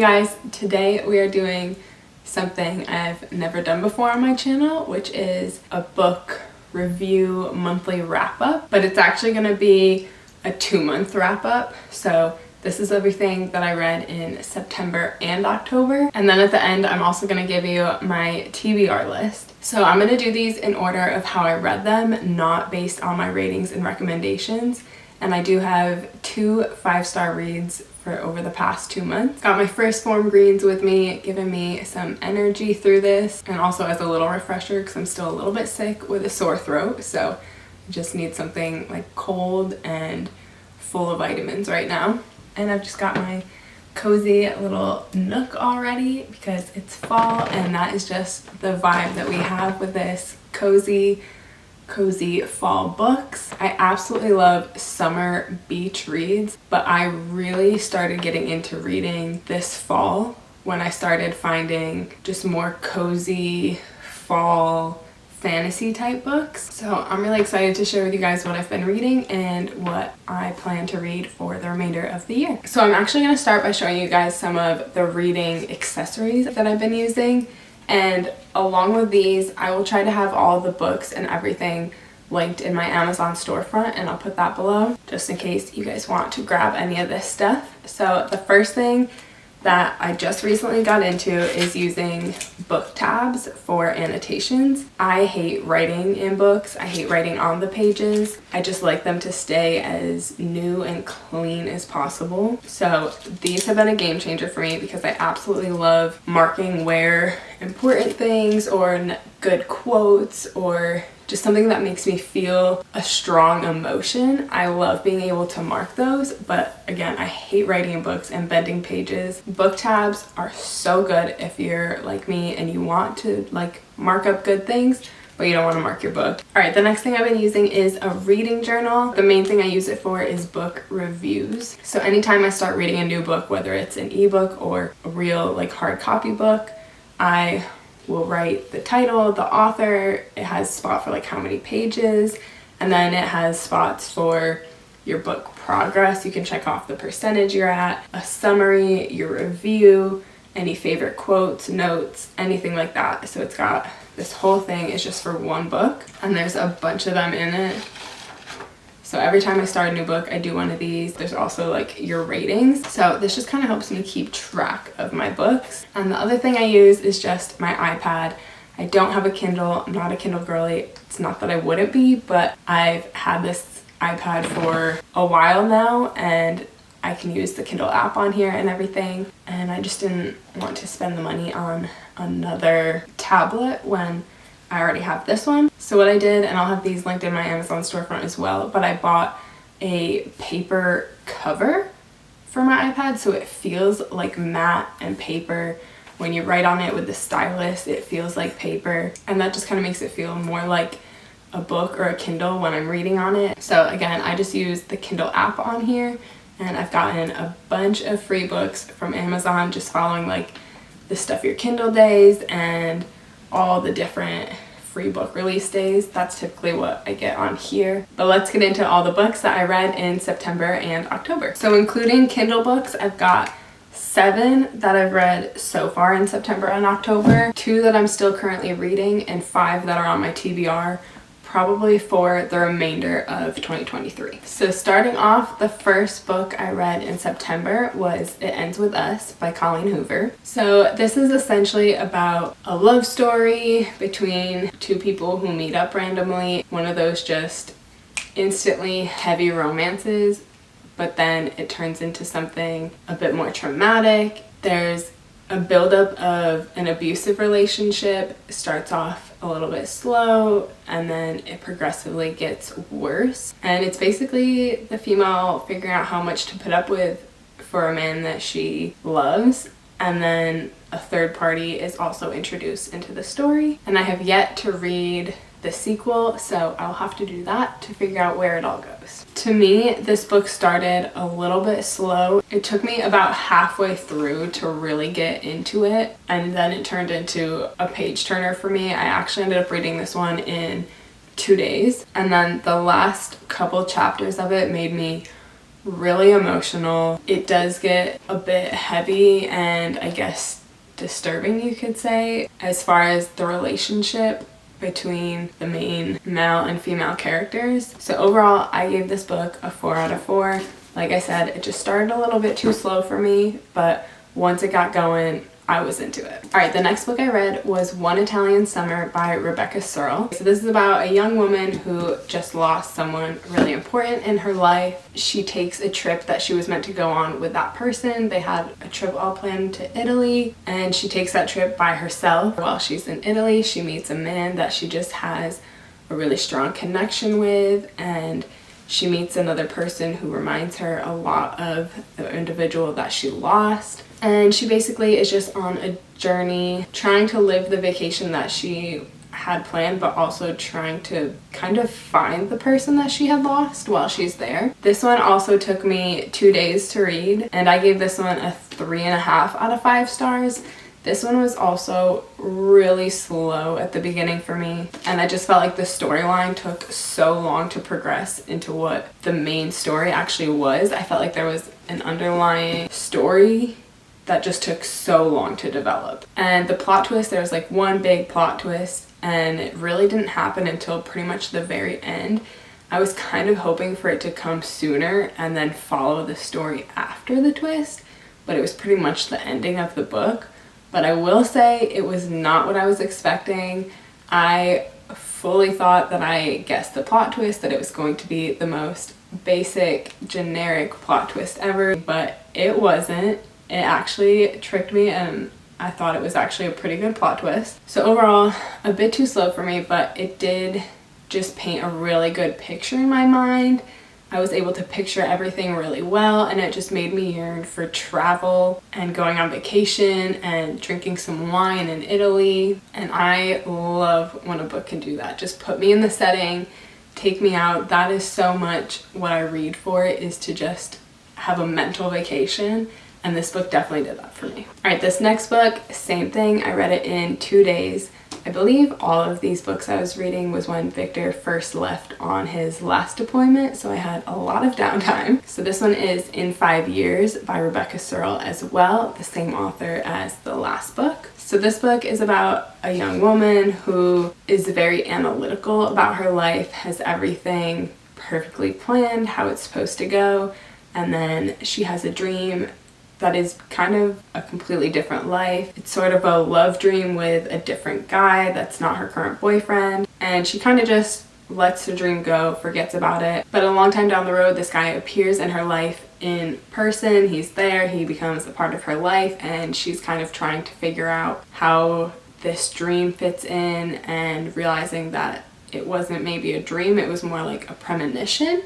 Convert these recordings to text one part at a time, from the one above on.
guys, today we are doing something I've never done before on my channel, which is a book review monthly wrap up, but it's actually going to be a 2-month wrap up. So this is everything that I read in September and October, and then at the end I'm also going to give you my TBR list. So I'm going to do these in order of how I read them, not based on my ratings and recommendations. And I do have 2 5-star reads for over the past 2 months. Got my first Phorm greens with me, giving me some energy through this, and also as a little refresher because I'm still a little bit sick with a sore throat, so I just need something like cold and full of vitamins right now. And I've just got my cozy little nook already because it's fall, and that is just the vibe that we have with this cozy fall books. I absolutely love summer beach reads, but I really started getting into reading this fall when I started finding just more cozy fall fantasy type books. So I'm really excited to share with you guys what I've been reading and what I plan to read for the remainder of the year. So I'm actually going to start by showing you guys some of the reading accessories that I've been using. And along with these, I will try to have all the books and everything linked in my Amazon storefront, and I'll put that below just in case you guys want to grab any of this stuff. So the first thing that I just recently got into is using book tabs for annotations. I hate writing in books. I hate writing on the pages. I just like them to stay as new and clean as possible. So these have been a game changer for me because I absolutely love marking where important things or good quotes or just something that makes me feel a strong emotion. I love being able to mark those, but again, I hate writing in books and bending pages. Book tabs are so good if you're like me and you want to like mark up good things, but you don't want to mark your book. All right, the next thing I've been using is a reading journal. The main thing I use it for is book reviews. So anytime I start reading a new book, whether it's an ebook or a real like hard copy book, I will write the title, the author, it has a spot for like how many pages, and then it has spots for your book progress. You can check off the percentage you're at, a summary, your review, any favorite quotes, notes, anything like that. So it's got this whole thing is just for one book, and there's a bunch of them in it. So every time I start a new book, I do one of these. There's also like your ratings. So this just kind of helps me keep track of my books. And the other thing I use is just my iPad. I don't have a Kindle. I'm not a Kindle girly. It's not that I wouldn't be, but I've had this iPad for a while now, and I can use the Kindle app on here and everything. And I just didn't want to spend the money on another tablet when I already have this one. So what I did, and I'll have these linked in my Amazon storefront as well, but I bought a paper cover for my iPad so it feels like matte and paper. When you write on it with the stylus, it feels like paper, and that just kind of makes it feel more like a book or a Kindle when I'm reading on it. So again, I just use the Kindle app on here, and I've gotten a bunch of free books from Amazon just following like the Stuff Your Kindle days and all the different free book release days. That's typically what I get on here. But let's get into all the books that I read in September and October. So including Kindle books, I've got 7 that I've read so far in September and October, 2 that I'm still currently reading, and 5 that are on my TBR, probably for the remainder of 2023. So starting off, the first book I read in September was It Ends With Us by Colleen Hoover. So this is essentially about a love story between 2 people who meet up randomly. One of those just instantly heavy romances, but then it turns into something a bit more traumatic. There's a buildup of an abusive relationship. It starts off a little bit slow, and then it progressively gets worse. And it's basically the female figuring out how much to put up with for a man that she loves. And then a third party is also introduced into the story. And I have yet to read the sequel, so I'll have to do that to figure out where it all goes. To me, this book started a little bit slow. It took me about halfway through to really get into it, and then it turned into a page turner for me. I actually ended up reading this one in 2 days, and then the last couple chapters of it made me really emotional. It does get a bit heavy and I guess disturbing, you could say, as far as the relationship between the main male and female characters. So overall, I gave this book a 4 out of 4. Like I said, it just started a little bit too slow for me, but once it got going, I was into it. Alright, the next book I read was One Italian Summer by Rebecca Searle. So this is about a young woman who just lost someone really important in her life. She takes a trip that she was meant to go on with that person. They had a trip all planned to Italy, and she takes that trip by herself. While she's in Italy, she meets a man that she just has a really strong connection with, and she meets another person who reminds her a lot of the individual that she lost. And she basically is just on a journey trying to live the vacation that she had planned, but also trying to kind of find the person that she had lost while she's there. This one also took me 2 days to read, and I gave this one a 3.5 out of 5 stars. This one was also really slow at the beginning for me, and I just felt like the storyline took so long to progress into what the main story actually was. I felt like there was an underlying story that just took so long to develop. And the plot twist, there was like one big plot twist, and it really didn't happen until pretty much the very end. I was kind of hoping for it to come sooner and then follow the story after the twist, but it was pretty much the ending of the book. But I will say it was not what I was expecting. I fully thought that I guessed the plot twist, that it was going to be the most basic, generic plot twist ever, but it wasn't. It actually tricked me, and I thought it was actually a pretty good plot twist. So overall, a bit too slow for me, but it did just paint a really good picture in my mind. I was able to picture everything really well, and it just made me yearn for travel and going on vacation and drinking some wine in Italy. And I love when a book can do that. Just put me in the setting, take me out. That is so much what I read for, is to just have a mental vacation. And this book definitely did that for me. Alright, this next book, same thing. I read it in 2 days. I believe all of these books I was reading was when Victor first left on his last deployment, so I had a lot of downtime. So this one is In 5 Years by Rebecca Searle as well, the same author as the last book. So this book is about a young woman who is very analytical about her life, has everything perfectly planned, how it's supposed to go, and then she has a dream that is kind of a completely different life. It's sort of a love dream with a different guy that's not her current boyfriend, and she kind of just lets the dream go, forgets about it. But a long time down the road, this guy appears in her life in person. He's there, he becomes a part of her life, and she's kind of trying to figure out how this dream fits in, and realizing that it wasn't maybe a dream, it was more like a premonition,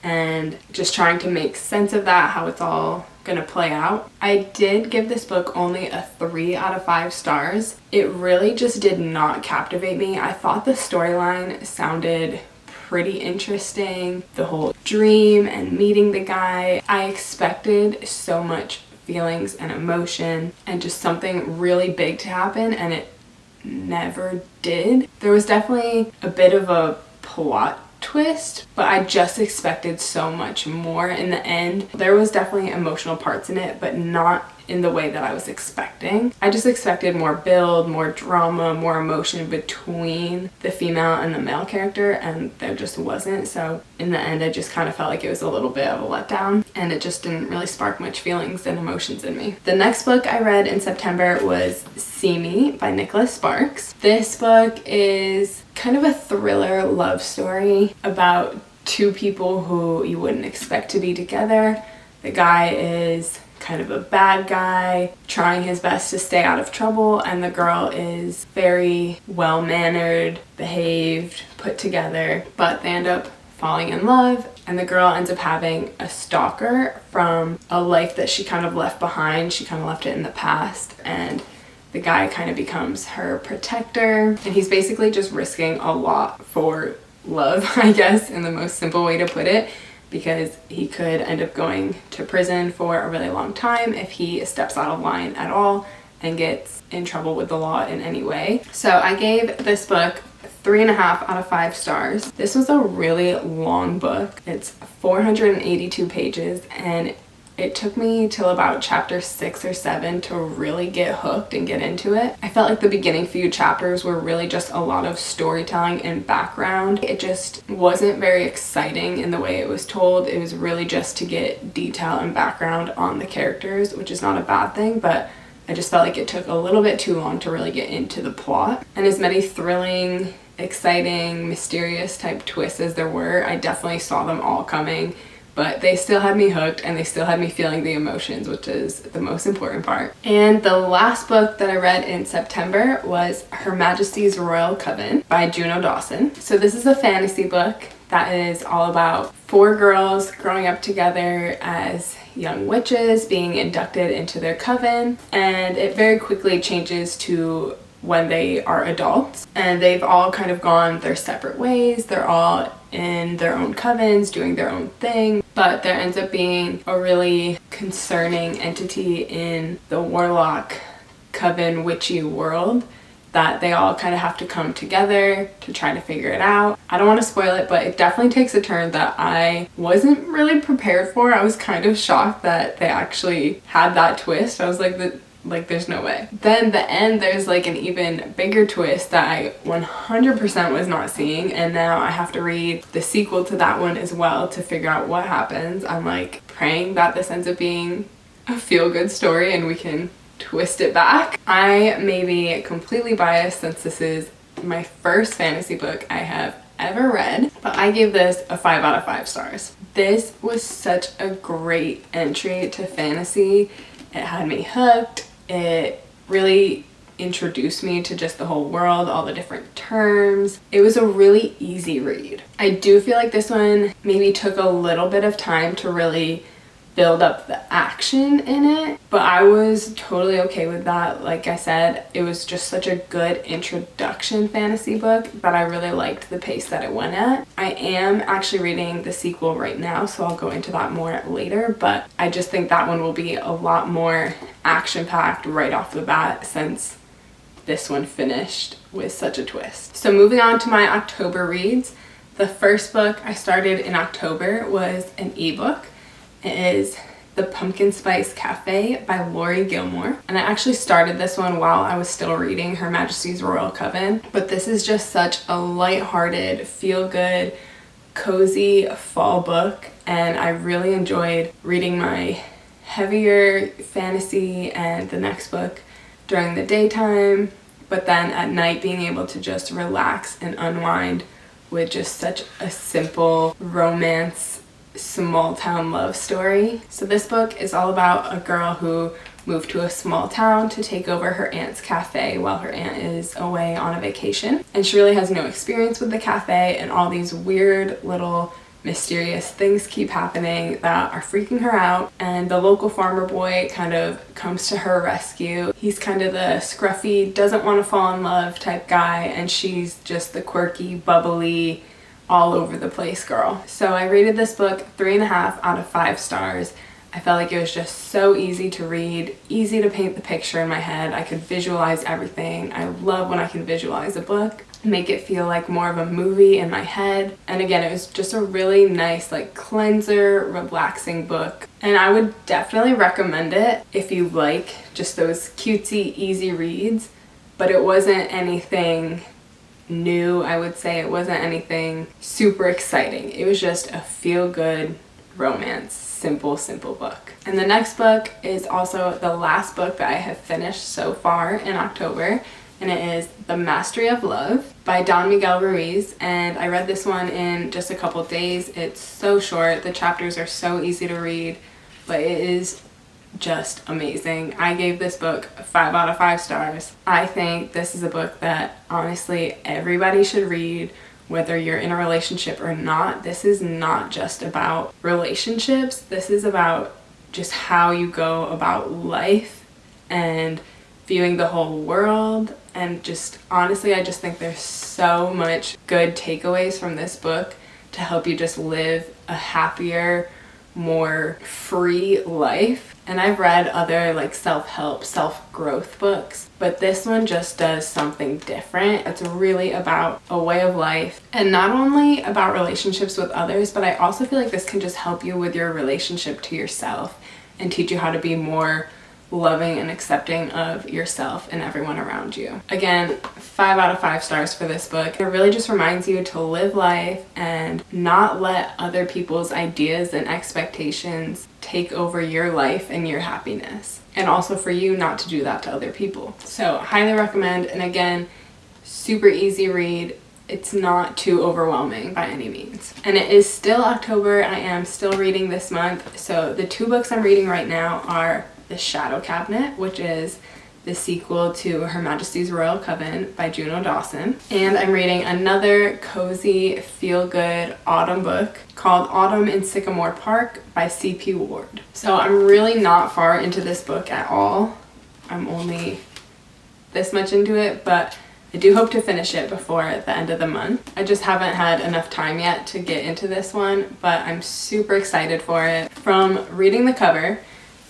and just trying to make sense of that, how it's all gonna play out. I did give this book only a 3 out of 5 stars. It really just did not captivate me. I thought the storyline sounded pretty interesting. The whole dream and meeting the guy. I expected so much feelings and emotion and just something really big to happen, and it never did. There was definitely a bit of a plot twist, but I just expected so much more in the end. There was definitely emotional parts in it, but not in the way that I was expecting. I just expected more build, more drama, more emotion between the female and the male character, and there just wasn't. So in the end, I just kind of felt like it was a little bit of a letdown, and it just didn't really spark much feelings and emotions in me. The next book I read in September was See Me by Nicholas Sparks. This book is kind of a thriller love story about two people who you wouldn't expect to be together. The guy is kind of a bad guy, trying his best to stay out of trouble, and the girl is very well-mannered, behaved, put together, but they end up falling in love, and the girl ends up having a stalker from a life that she kind of left behind. She kind of left it in the past, and the guy kind of becomes her protector, and he's basically just risking a lot for love, I guess, in the most simple way to put it, because he could end up going to prison for a really long time if he steps out of line at all and gets in trouble with the law in any way. So I gave this book 3.5 out of 5 stars. This was a really long book. It's 482 pages, and it took me till about chapter 6 or 7 to really get hooked and get into it. I felt like the beginning few chapters were really just a lot of storytelling and background. It just wasn't very exciting in the way it was told. It was really just to get detail and background on the characters, which is not a bad thing, but I just felt like it took a little bit too long to really get into the plot. And as many thrilling, exciting, mysterious type twists as there were, I definitely saw them all coming. But they still had me hooked, and they still had me feeling the emotions, which is the most important part. And the last book that I read in September was Her Majesty's Royal Coven by Juno Dawson. So this is a fantasy book that is all about 4 girls growing up together as young witches, being inducted into their coven, and it very quickly changes to when they are adults, and they've all kind of gone their separate ways. They're all in their own covens doing their own thing, but there ends up being a really concerning entity in the warlock coven witchy world that they all kind of have to come together to try to figure it out. I don't want to spoil it, but it definitely takes a turn that I wasn't really prepared for. I was kind of shocked that they actually had that twist. I was like there's no way. Then the end, there's like an even bigger twist that I 100% was not seeing, and now I have to read the sequel to that one as well to figure out what happens. I'm like praying that this ends up being a feel-good story and we can twist it back. I may be completely biased since this is my first fantasy book I have ever read, but I gave this a 5 out of 5 stars. This was such a great entry to fantasy. It had me hooked. It really introduced me to just the whole world, all the different terms. It was a really easy read. I do feel like this one maybe took a little bit of time to really build up the action in it, but I was totally okay with that. Like I said, it was just such a good introduction fantasy book that I really liked the pace that it went at. I am actually reading the sequel right now, so I'll go into that more later, but I just think that one will be a lot more action-packed right off the bat since this one finished with such a twist. So moving on to my October reads, the first book I started in October was an ebook. It is The Pumpkin Spice Cafe by Lori Gilmore. And I actually started this one while I was still reading Her Majesty's Royal Coven. But this is just such a lighthearted, feel-good, cozy fall book. And I really enjoyed reading my heavier fantasy and the next book during the daytime. But then at night being able to just relax and unwind with just such a simple romance small town love story. So this book is all about a girl who moved to a small town to take over her aunt's cafe while her aunt is away on a vacation, and she really has no experience with the cafe, and all these weird little mysterious things keep happening that are freaking her out, and the local farmer boy kind of comes to her rescue. He's kind of the scruffy, doesn't want to fall in love type guy, and she's just the quirky, bubbly, all over the place girl. So I rated this book 3.5 out of 5 stars. I felt like it was just so easy to read, easy to paint the picture in my head. I could visualize everything. I love when I can visualize a book, make it feel like more of a movie in my head. And again, it was just a really nice, like, cleanser, relaxing book. And I would definitely recommend it if you like just those cutesy, easy reads, but it wasn't anything new. I would say it wasn't anything super exciting. It was just a feel-good romance, simple book. And the next book is also the last book that I have finished so far in October, and it is The Mastery of Love by Don Miguel Ruiz, and I read this one in just a couple days. It's so short, the chapters are so easy to read, but it is just amazing. I gave this book 5 out of 5 stars. I think this is a book that honestly everybody should read, whether you're in a relationship or not. This is not just about relationships. This is about just how you go about life and viewing the whole world. And just honestly, I just think there's so much good takeaways from this book to help you just live a happier, more free life. And I've read other like self-help, self-growth books, but this one just does something different. It's really about a way of life, and not only about relationships with others, but I also feel like this can just help you with your relationship to yourself and teach you how to be more loving and accepting of yourself and everyone around you. Again, 5 out of 5 stars for this book. It really just reminds you to live life and not let other people's ideas and expectations take over your life and your happiness. And also for you not to do that to other people. So highly recommend, and again, super easy read. It's not too overwhelming by any means. And it is still October. I am still reading this month. So the 2 books I'm reading right now are The Shadow Cabinet, which is the sequel to Her Majesty's Royal Coven by Juno Dawson. And I'm reading another cozy, feel-good autumn book called Autumn in Sycamore Park by C.P. Ward. So I'm really not far into this book at all. I'm only this much into it, but I do hope to finish it before the end of the month. I just haven't had enough time yet to get into this one, but I'm super excited for it. From reading the cover,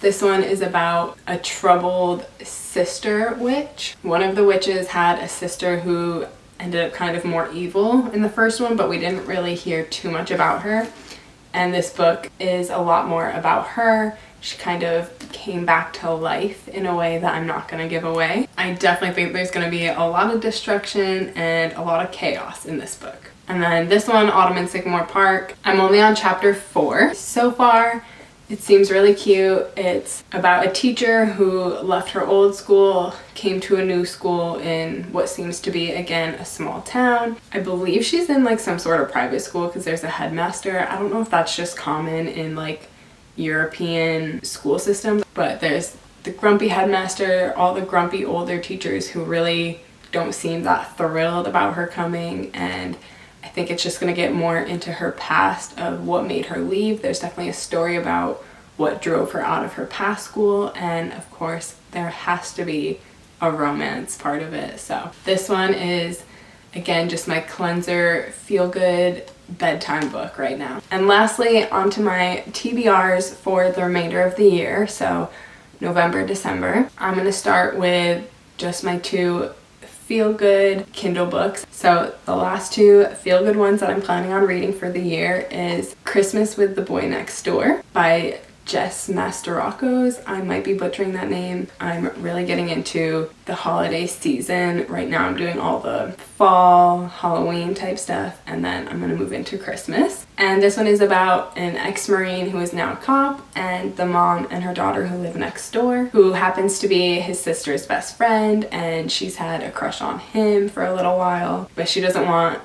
this one is about a troubled sister witch. One of the witches had a sister who ended up kind of more evil in the first one, but we didn't really hear too much about her. And this book is a lot more about her. She kind of came back to life in a way that I'm not going to give away. I definitely think there's going to be a lot of destruction and a lot of chaos in this book. And then this one, Autumn in Sycamore Park, I'm only on chapter 4 so far. It seems really cute. It's about a teacher who left her old school, came to a new school in what seems to be, again, a small town. I believe she's in like some sort of private school because there's a headmaster. I don't know if that's just common in like European school systems, but there's the grumpy headmaster, all the grumpy older teachers who really don't seem that thrilled about her coming, and I think it's just going to get more into her past of what made her leave. There's definitely a story about what drove her out of her past school, and of course there has to be a romance part of it. So this one is, again, just my cleanser, feel-good bedtime book right now. And lastly, onto my TBRs for the remainder of the year, so November, December. I'm going to start with just my 2 feel-good Kindle books. So the last 2 feel-good ones that I'm planning on reading for the year is Christmas with the Boy Next Door by Jess Masterakos. I might be butchering that name. I'm really getting into the holiday season. Right now I'm doing all the fall, Halloween type stuff, and then I'm gonna move into Christmas. And this one is about an ex-Marine who is now a cop, and the mom and her daughter who live next door, who happens to be his sister's best friend, and she's had a crush on him for a little while, but she doesn't want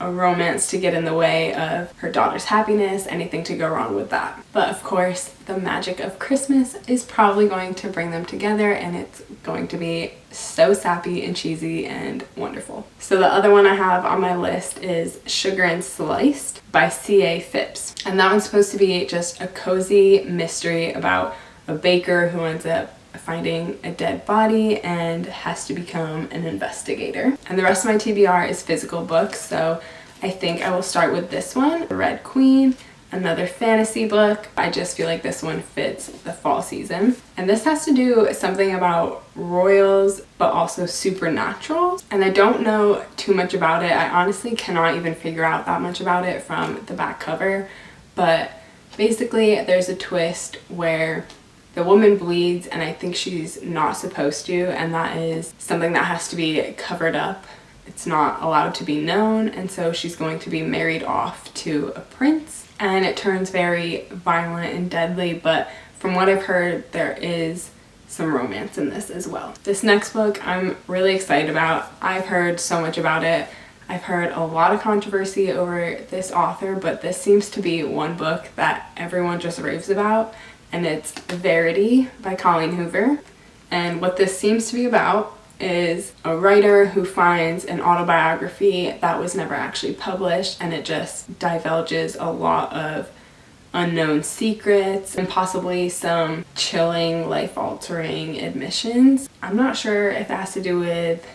a romance to get in the way of her daughter's happiness, anything to go wrong with that. But of course, the magic of Christmas is probably going to bring them together, and it's going to be so sappy and cheesy and wonderful. So the other one I have on my list is Sugar and Sliced by C.A. Phipps. And that one's supposed to be just a cozy mystery about a baker who ends up finding a dead body and has to become an investigator. And the rest of my TBR is physical books, so I think I will start with this one, The Red Queen, another fantasy book. I just feel like this one fits the fall season. And this has to do something about royals, but also supernatural. And I don't know too much about it. I honestly cannot even figure out that much about it from the back cover. But basically, there's a twist where the woman bleeds, and I think she's not supposed to, and that is something that has to be covered up. It's not allowed to be known, and so she's going to be married off to a prince, and it turns very violent and deadly, but from what I've heard, there is some romance in this as well. This next book I'm really excited about. I've heard so much about it. I've heard a lot of controversy over this author, but this seems to be one book that everyone just raves about, and it's Verity by Colleen Hoover. And what this seems to be about is a writer who finds an autobiography that was never actually published, and it just divulges a lot of unknown secrets and possibly some chilling, life-altering admissions. I'm not sure if it has to do with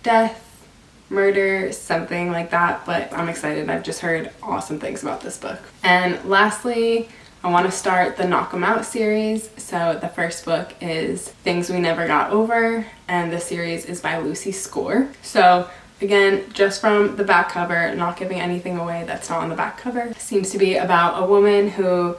death, murder, something like that, but I'm excited. I've just heard awesome things about this book. And lastly, I want to start the Knock 'em Out series. So the first book is Things We Never Got Over, and the series is by Lucy Score. So again, just from the back cover, not giving anything away that's not on the back cover, seems to be about a woman who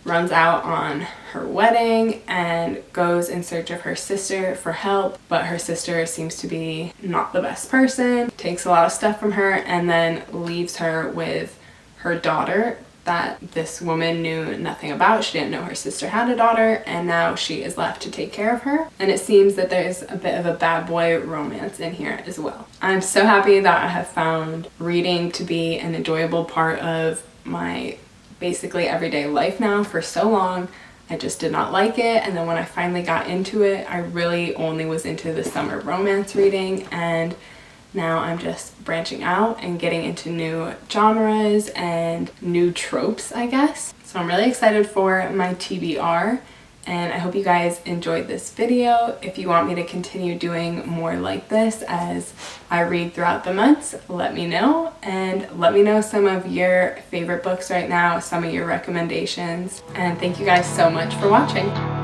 runs out on her wedding and goes in search of her sister for help, but her sister seems to be not the best person, takes a lot of stuff from her, and then leaves her with her daughter that this woman knew nothing about. She didn't know her sister had a daughter, and now she is left to take care of her. And it seems that there's a bit of a bad boy romance in here as well. I'm so happy that I have found reading to be an enjoyable part of my basically everyday life now. For so long I just did not like it, and then when I finally got into it, I really only was into the summer romance reading, and now I'm just branching out and getting into new genres and new tropes, I guess. So I'm really excited for my TBR, and I hope you guys enjoyed this video. If you want me to continue doing more like this as I read throughout the months, let me know, and let me know some of your favorite books right now, some of your recommendations, and thank you guys so much for watching.